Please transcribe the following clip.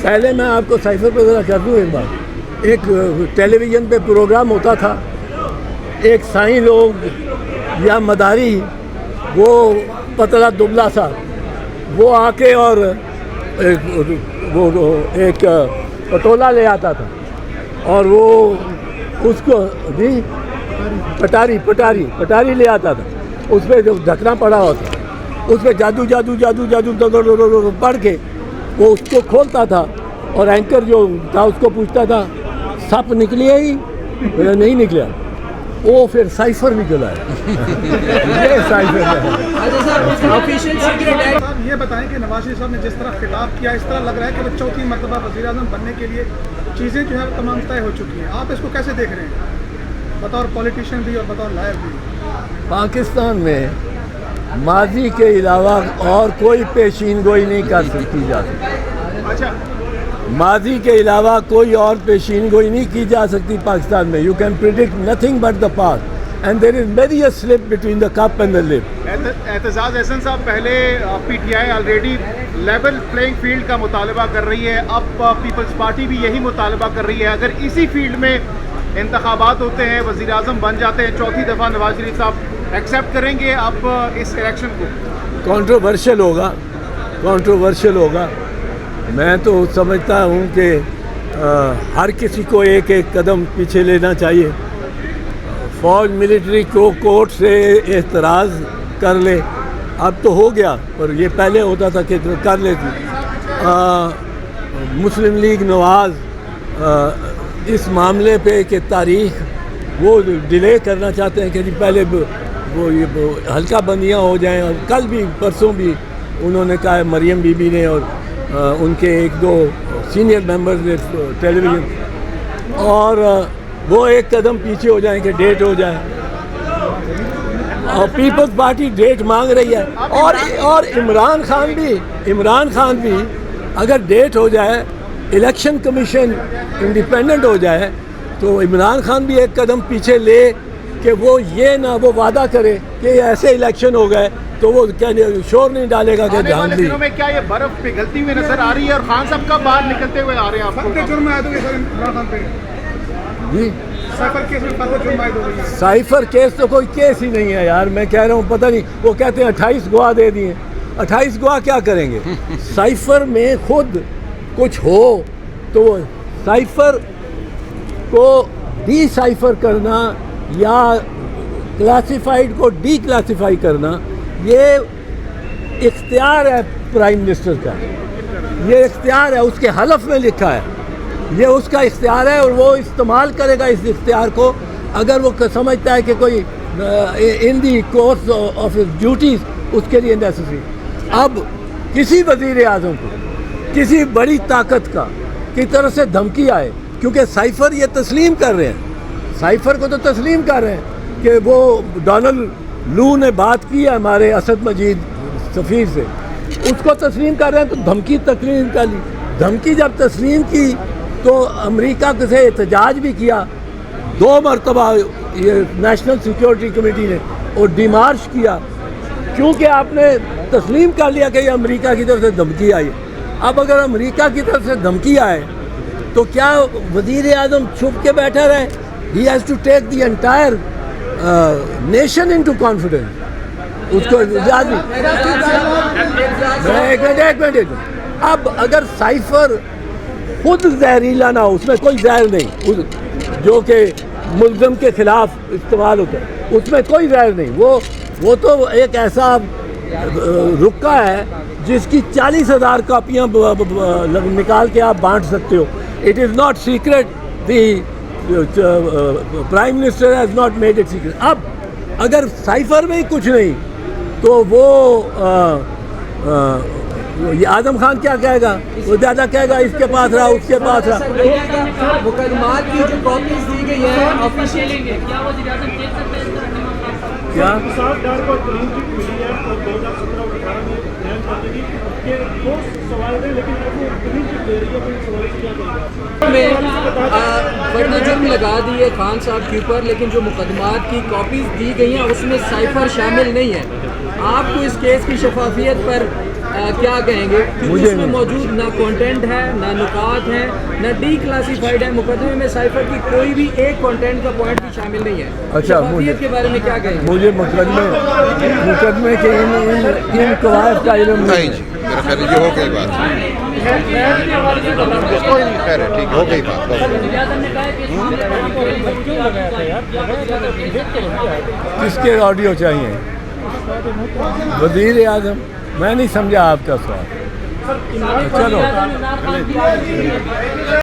پہلے میں آپ کو سائفر پہ ذرا کر دوں ایک بات. ایک ٹیلی ویژن پہ پروگرام ہوتا تھا, ایک سائیں لوگ یا مداری, وہ پتلا دبلا سا, وہ آ کے اور وہ ایک پٹولا لے آتا تھا, اور وہ اس کو جی پٹاری لے آتا تھا, اس پہ جو ڈھکنا پڑا ہوتا, اس پہ جادو پڑھ کے وہ اس کو کھولتا تھا, اور اینکر جو تھا اس کو پوچھتا تھا سپ نکلیا ہی نہیں نکلا, وہ پھر سائفر نکلا ہے. یہ سائفر ہے. یہ بتائیں کہ نواز شریف صاحب نے جس طرح خطاب کیا, اس طرح لگ رہا ہے کہ وہ چوتھی مرتبہ وزیر اعظم بننے کے لیے چیزیں جو ہے تمام طے ہو چکی ہیں. آپ اس کو کیسے دیکھ رہے ہیں بطور پولیٹیشین بھی اور بطور لائر بھی؟ پاکستان میں ماضی کے علاوہ اور کوئی پیشین گوئی نہیں کر سکتی جا سکتی. اچھا, ماضی کے علاوہ کوئی اور پیشین گوئی نہیں کی جا سکتی پاکستان میں. You can predict nothing but the past, and there is many a slip between the cup and the lip. Aitzaz Ahsan صاحب, پہلے P T I already level playing field کا مطالبہ کر رہی ہے, اب پیپلز پارٹی بھی یہی مطالبہ کر رہی ہے. اگر اسی فیلڈ میں انتخابات ہوتے ہیں, وزیر اعظم بن جاتے ہیں چوتھی دفعہ, نواز شریف صاحب ایکسیپٹ کریں گے اب اس الیکشن کو؟ کنٹروورشل ہوگا. میں تو سمجھتا ہوں کہ ہر کسی کو ایک ایک قدم پیچھے لینا چاہیے. فوج ملٹری کو کورٹ سے اعتراض کر لے, اب تو ہو گیا, پر یہ پہلے ہوتا تھا کہ کر لیتی. مسلم لیگ نواز اس معاملے پہ کہ تاریخ وہ ڈیلے کرنا چاہتے ہیں کہ جی پہلے وہ یہ ہلکا بندیاں ہو جائیں. اور کل بھی پرسوں بھی انہوں نے کہا ہے, مریم بی بی نے اور ان کے ایک دو سینئر ممبرز نے ٹیلی ویژن, اور وہ ایک قدم پیچھے ہو جائیں کہ ڈیٹ ہو جائے. اور پیپلز پارٹی ڈیٹ مانگ رہی ہے, اور عمران خان بھی اگر ڈیٹ ہو جائے, الیکشن کمیشن انڈیپینڈنٹ ہو جائے, تو عمران خان بھی ایک قدم پیچھے لے کہ وہ یہ نہ وہ وعدہ کرے کہ ایسے الیکشن ہو گئے تو وہ شور نہیں ڈالے گا کہ آنے دنوں میں کیا یہ برف پگھلتی ہوئی نظر آ رہی ہے, اور خان صاحب کب باہر نکلتے ہوئے آ رہے ہیں؟ آپ کو جی سائفر کیس تو کوئی کیس ہی نہیں ہے یار. میں کہہ رہا ہوں پتہ نہیں, وہ کہتے ہیں 28 گواہ دے دیے. 28 گواہ کیا کریں گے؟ سائفر میں خود کچھ ہو تو سائفر کو ڈی سائفر کرنا یا کلاسیفائڈ کو ڈی کلاسیفائی کرنا, یہ اختیار ہے پرائم منسٹر کا. یہ اختیار ہے, اس کے حلف میں لکھا ہے, یہ اس کا اختیار ہے, اور وہ استعمال کرے گا اس اختیار کو اگر وہ سمجھتا ہے کہ کوئی ان دی کورس آف ڈیوٹیز اس کے لیے نیسیسری. اب کسی وزیر اعظم کو کسی بڑی طاقت کی طرف سے دھمکی آئے, کیونکہ سائفر یہ تسلیم کر رہے ہیں, سائفر کو تو تسلیم کر رہے ہیں کہ وہ ڈونلڈ لو نے بات کی ہے ہمارے اسد مجید سفیر سے, اس کو تسلیم کر رہے ہیں, تو دھمکی تسلیم کر لی. دھمکی جب تسلیم کی تو امریکہ سے احتجاج بھی کیا 2 مرتبہ یہ نیشنل سیکیورٹی کمیٹی نے, اور ڈیمارش کیا, کیونکہ آپ نے تسلیم کر لیا کہ یہ امریکہ کی طرف سے دھمکی آئی. اب اگر امریکہ کی طرف سے دھمکی آئے تو کیا وزیر اعظم چھپ کے بیٹھا رہے؟ He has to take the entire nation into confidence. اس کو ایک منٹ. اب اگر سائفر خود زہریلا نہ ہو, اس میں کوئی زہر نہیں جو کہ ملزم کے خلاف استعمال ہوتا ہے, اس میں کوئی زہر نہیں, وہ تو ایک ایسا رکا ہے جس کی 40,000 کاپیاں نکال کے آپ بانٹ سکتے ہو. It is not secret, the prime minister has not made it secret. اب اگر سائفر میں ہی کچھ نہیں تو وہ اعظم خان کیا کہے گا؟ وہ زیادہ کہے گا اس کے پاس رہا, اس کے پاس رہا. مقدمات کی جو کاپیز دی گئی ہیں آفیشیلی کیا جرم لگا دی ہے خان صاحب کے اوپر, لیکن جو مقدمات کی کاپیز دی گئی ہیں اس میں سائفر شامل نہیں ہے. آپ کو اس کیس کی شفافیت پر کیا کہیں گے کہ مجھے اس میں نہیں۔ موجود نہ کانٹینٹ ہے، نہ نکات ہیں، نہ ڈی کلاسیفائڈ ہے، مقدمے میں سائفر کی کوئی بھی ایک کانٹینٹ کا پوائنٹ بھی شامل نہیں ہے. اچھا، شفافیت کے بارے میں کیا کہیں گے؟ مجھے مقدمے کے ان قواعد کا علم نہیں نہیں جی، میرا خیال ہے یہ ہو گئی بات. کوئی نہیں، خیر ہے، ٹھیک ہو گئی بات. کس کے آڈیو چاہیے؟ وزیر اعظم. میں نہیں سمجھا آپ کا سوال. چلو